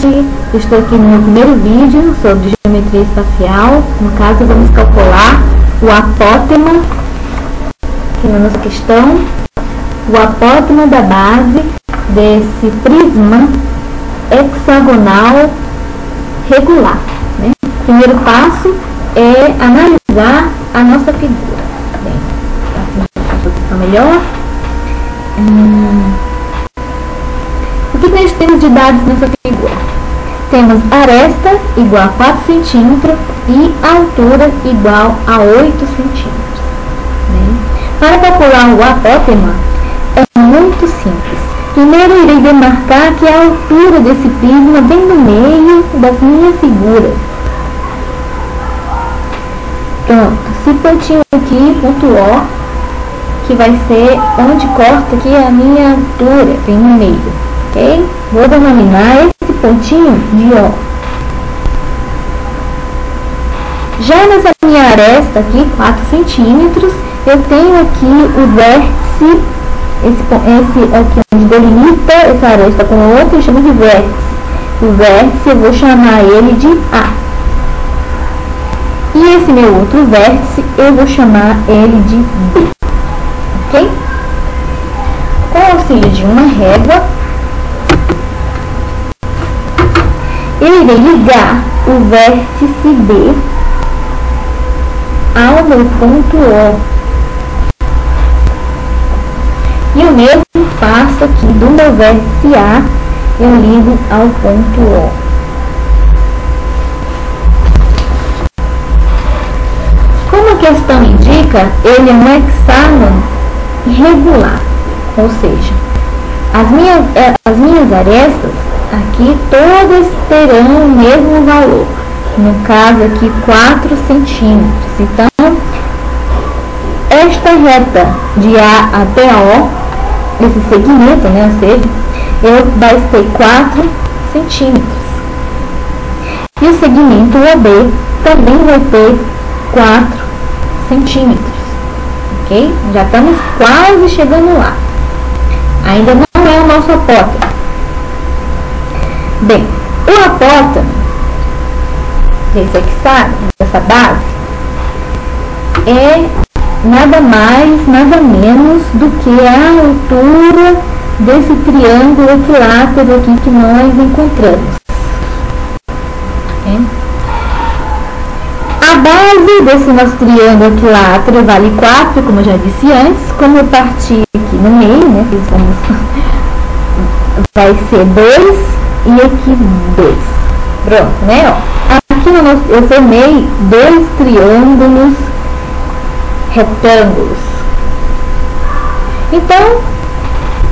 gente, estou aqui no meu primeiro vídeo sobre geometria espacial. No caso, vamos calcular o apótema, aqui na nossa questão, o apótema da base desse prisma hexagonal regular, né? O primeiro passo é analisar a nossa figura. Bem, assim, a posição melhor. O que nós temos de dados nessa figura? Temos aresta igual a 4 centímetros e altura igual a 8 centímetros. Né? Para calcular o apótema é muito simples. Primeiro eu irei demarcar que a altura desse prisma bem no meio da minha figura. Pronto, esse pontinho aqui, ponto O, que vai ser onde corta aqui a minha altura, bem no meio, ok? Vou denominar esse pontinho de O. Já nessa minha aresta aqui, 4 centímetros, eu tenho aqui o vértice, esse aqui onde delimita essa aresta com o outro, eu chamo de vértice. O vértice eu vou chamar ele de A. E esse meu outro vértice eu vou chamar ele de B. Ok? Com o auxílio de uma régua, eu irei ligar o vértice B ao meu ponto O. E o mesmo faço aqui do meu vértice A, eu ligo ao ponto O. Como a questão indica, ele é um hexágono regular, ou seja, as minhas arestas aqui todas terão o mesmo valor, no caso aqui 4 centímetros. Então, esta reta de A até O, esse segmento, né, ou seja, vai ter 4 centímetros. E o segmento OB também vai ter 4 centímetros. Ok? Já estamos quase chegando lá. Ainda não é o nosso apótema. Bem, o apótema desse hexágono, dessa base, é nada mais, nada menos do que a altura desse triângulo equilátero aqui que nós encontramos. Okay? A base desse nosso triângulo equilátero vale 4, como eu já disse antes. Como eu parti aqui no meio, né, vai ser 2 e aqui 2. Pronto, né? Ó. Aqui eu formei 2 triângulos retângulos. Então,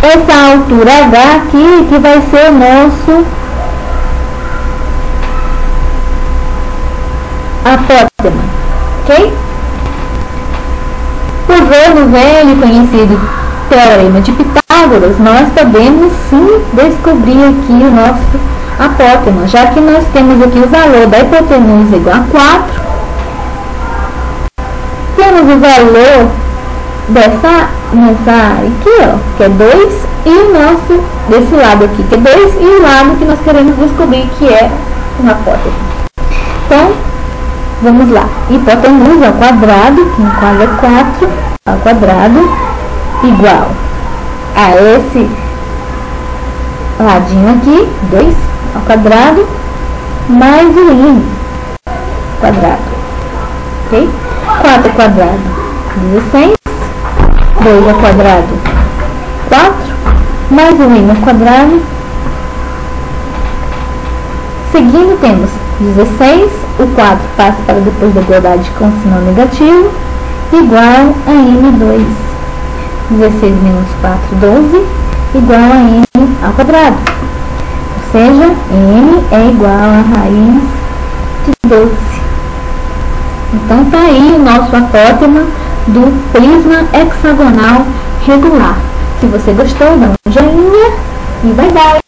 essa altura H aqui que vai ser o nosso apótema, ok? Usando o velho conhecido teorema de Pitágoras, nós podemos sim descobrir aqui o nosso apótema, já que nós temos aqui o valor da hipotenusa igual a 4, temos o valor dessa área aqui, ó, que é 2, e o nosso, desse lado aqui, que é 2, e o lado que nós queremos descobrir, que é um apótema. Então, vamos lá. Hipotenusa ao quadrado, que no caso é 4 ao quadrado, igual a esse ladinho aqui, 2 ao quadrado, mais o i quadrado. Ok? 4 ao quadrado, 16. 2 ao quadrado, 4. Mais o i ao quadrado. Seguindo, temos 16, o 4 passa para depois da igualdade com sinal negativo, igual a m2. 16 menos 4, 12, igual a m ao quadrado. Ou seja, m é igual a raiz de 12. Então, está aí o nosso apótema do prisma hexagonal regular. Se você gostou, dá um joinha e bye bye!